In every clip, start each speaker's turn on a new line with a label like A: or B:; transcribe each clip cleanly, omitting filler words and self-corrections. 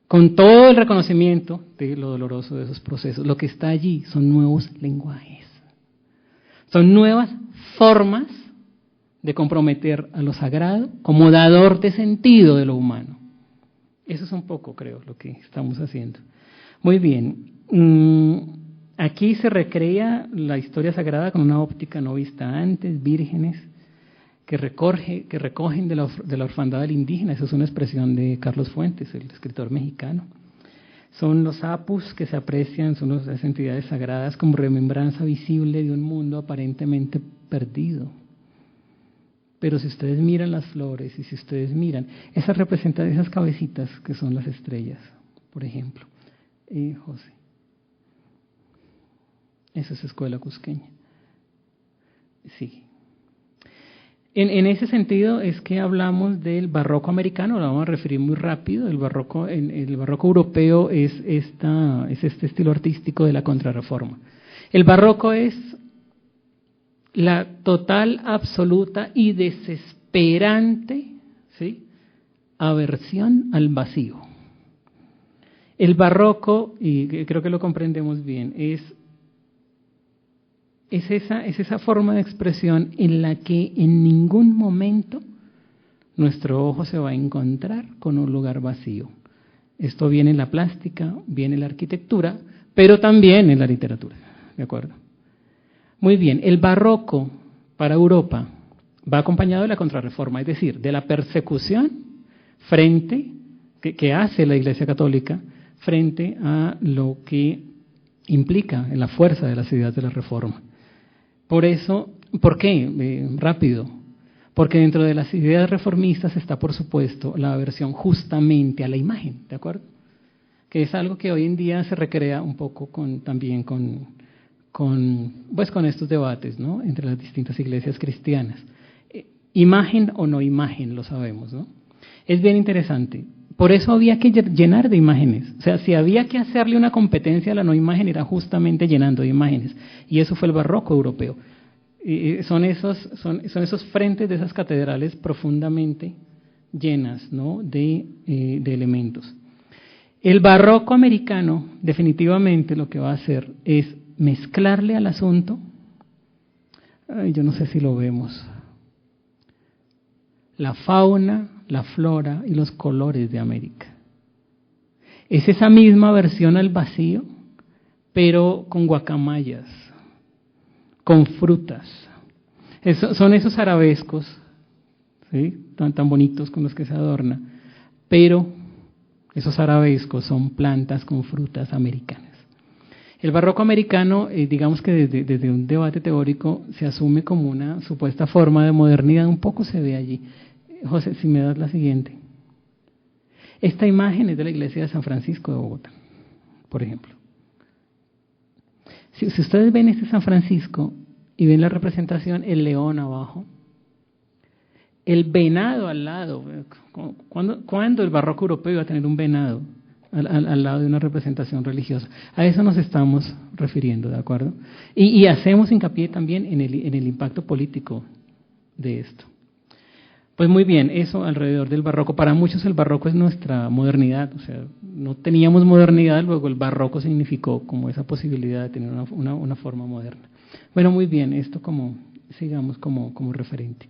A: con todo el reconocimiento de lo doloroso de esos procesos. Lo que está allí son nuevos lenguajes, son nuevas formas de comprometer a lo sagrado como dador de sentido de lo humano. Eso es un poco, creo, lo que estamos haciendo. Muy bien. Aquí se recrea la historia sagrada con una óptica no vista antes, vírgenes que recogen de la orfandad del indígena. Esa es una expresión de Carlos Fuentes, el escritor mexicano. Son los apus que se aprecian, son las entidades sagradas como remembranza visible de un mundo aparentemente perdido. Pero si ustedes miran las flores y si ustedes miran, esas cabecitas que son las estrellas, por ejemplo. José. Esa es Escuela Cusqueña. Sí. En ese sentido es que hablamos del barroco americano, lo vamos a referir muy rápido. El barroco europeo es este estilo artístico de la Contrarreforma. El barroco es la total, absoluta y desesperante, ¿sí?, aversión al vacío. El barroco, y creo que lo comprendemos bien, es esa forma de expresión en la que en ningún momento nuestro ojo se va a encontrar con un lugar vacío. Esto viene en la plástica, viene en la arquitectura, pero también en la literatura, ¿de acuerdo? Muy bien, el barroco para Europa va acompañado de la Contrarreforma, es decir, de la persecución que hace la Iglesia Católica frente a lo que implica la fuerza de las ideas de la Reforma. Por eso, ¿por qué? Rápido. Porque dentro de las ideas reformistas está, por supuesto, la aversión justamente a la imagen, ¿de acuerdo? Que es algo que hoy en día se recrea un poco también con estos debates, ¿no?, entre las distintas iglesias cristianas. Imagen o no imagen, lo sabemos, ¿no? Es bien interesante. Por eso había que llenar de imágenes. O sea, si había que hacerle una competencia a la no imagen, era justamente llenando de imágenes. Y eso fue el barroco europeo. Son esos frentes de esas catedrales profundamente llenas, ¿no?, de elementos. El barroco americano, definitivamente, lo que va a hacer es mezclarle al asunto, yo no sé si lo vemos, la fauna, la flora y los colores de América. Es esa misma versión al vacío, pero con guacamayas, con frutas. Son esos arabescos, ¿sí?, tan bonitos con los que se adorna, pero esos arabescos son plantas con frutas americanas. El barroco americano, digamos que desde un debate teórico se asume como una supuesta forma de modernidad, un poco se ve allí. José, si me das la siguiente. Esta imagen es de la iglesia de San Francisco de Bogotá, por ejemplo. Si ustedes ven este San Francisco y ven la representación, el león abajo, el venado al lado. ¿Cuándo el barroco europeo iba a tener un venado al lado de una representación religiosa? A eso nos estamos refiriendo, ¿de acuerdo? Y hacemos hincapié también en el impacto político de esto. Pues muy bien, eso alrededor del barroco. Para muchos el barroco es nuestra modernidad, o sea, no teníamos modernidad, luego el barroco significó como esa posibilidad de tener una forma moderna. Bueno, muy bien, esto sigamos como referente.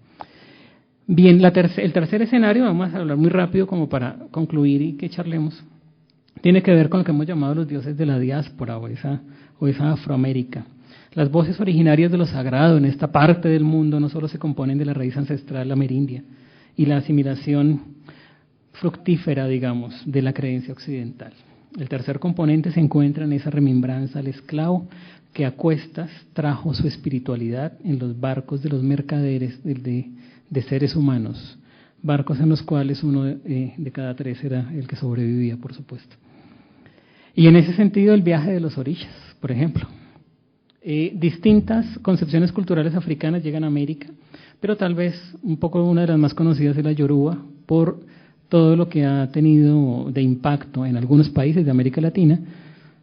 A: Bien, el tercer escenario, vamos a hablar muy rápido como para concluir y que charlemos, tiene que ver con lo que hemos llamado los dioses de la diáspora o esa Afroamérica. Las voces originarias de lo sagrado en esta parte del mundo no solo se componen de la raíz ancestral amerindia y la asimilación fructífera, digamos, de la creencia occidental. El tercer componente se encuentra en esa remembranza al esclavo que a cuestas trajo su espiritualidad en los barcos de los mercaderes de seres humanos, barcos en los cuales uno de cada tres era el que sobrevivía, por supuesto. Y en ese sentido el viaje de los orishas, por ejemplo. Distintas concepciones culturales africanas llegan a América, pero tal vez un poco una de las más conocidas es la yoruba, por todo lo que ha tenido de impacto en algunos países de América Latina,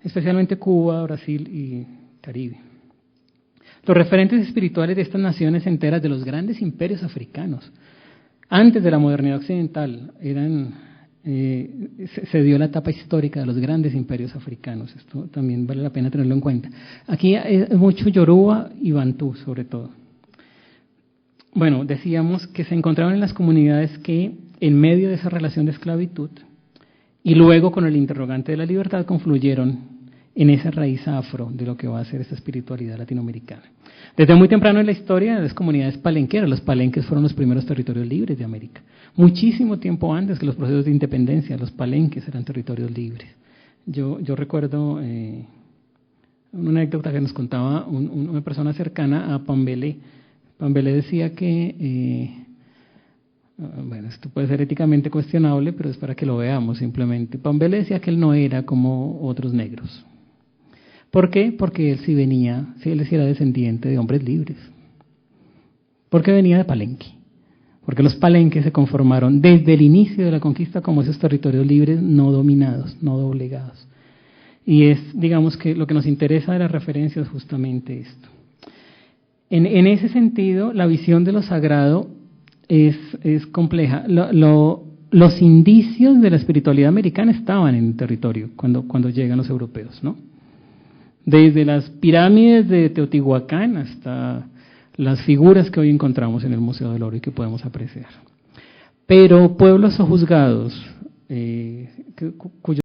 A: especialmente Cuba, Brasil y Caribe. Los referentes espirituales de estas naciones enteras de los grandes imperios africanos, antes de la modernidad occidental, eran se dio la etapa histórica de los grandes imperios africanos. Esto también vale la pena tenerlo en cuenta. Aquí es mucho Yoruba y Bantú, sobre todo. Bueno, decíamos que se encontraban en las comunidades que, en medio de esa relación de esclavitud, y luego con el interrogante de la libertad, confluyeron en esa raíz afro de lo que va a ser esta espiritualidad latinoamericana. Desde muy temprano en la historia, las comunidades palenqueras, los palenques fueron los primeros territorios libres de América. Muchísimo tiempo antes que los procesos de independencia, los palenques eran territorios libres. Yo recuerdo una anécdota que nos contaba una persona cercana a Pambelé. Pambelé decía que, bueno, esto puede ser éticamente cuestionable, pero es para que lo veamos simplemente. Pambelé decía que él no era como otros negros. ¿Por qué? Porque él sí era descendiente de hombres libres. Porque venía de Palenque. Porque los palenques se conformaron desde el inicio de la conquista como esos territorios libres no dominados, no doblegados. Y es, digamos, que lo que nos interesa de la referencia es justamente esto. En ese sentido, la visión de lo sagrado es compleja. Los indicios de la espiritualidad americana estaban en el territorio cuando llegan los europeos, ¿no? Desde las pirámides de Teotihuacán hasta las figuras que hoy encontramos en el Museo del Oro y que podemos apreciar. Pero pueblos sojuzgados, cuyos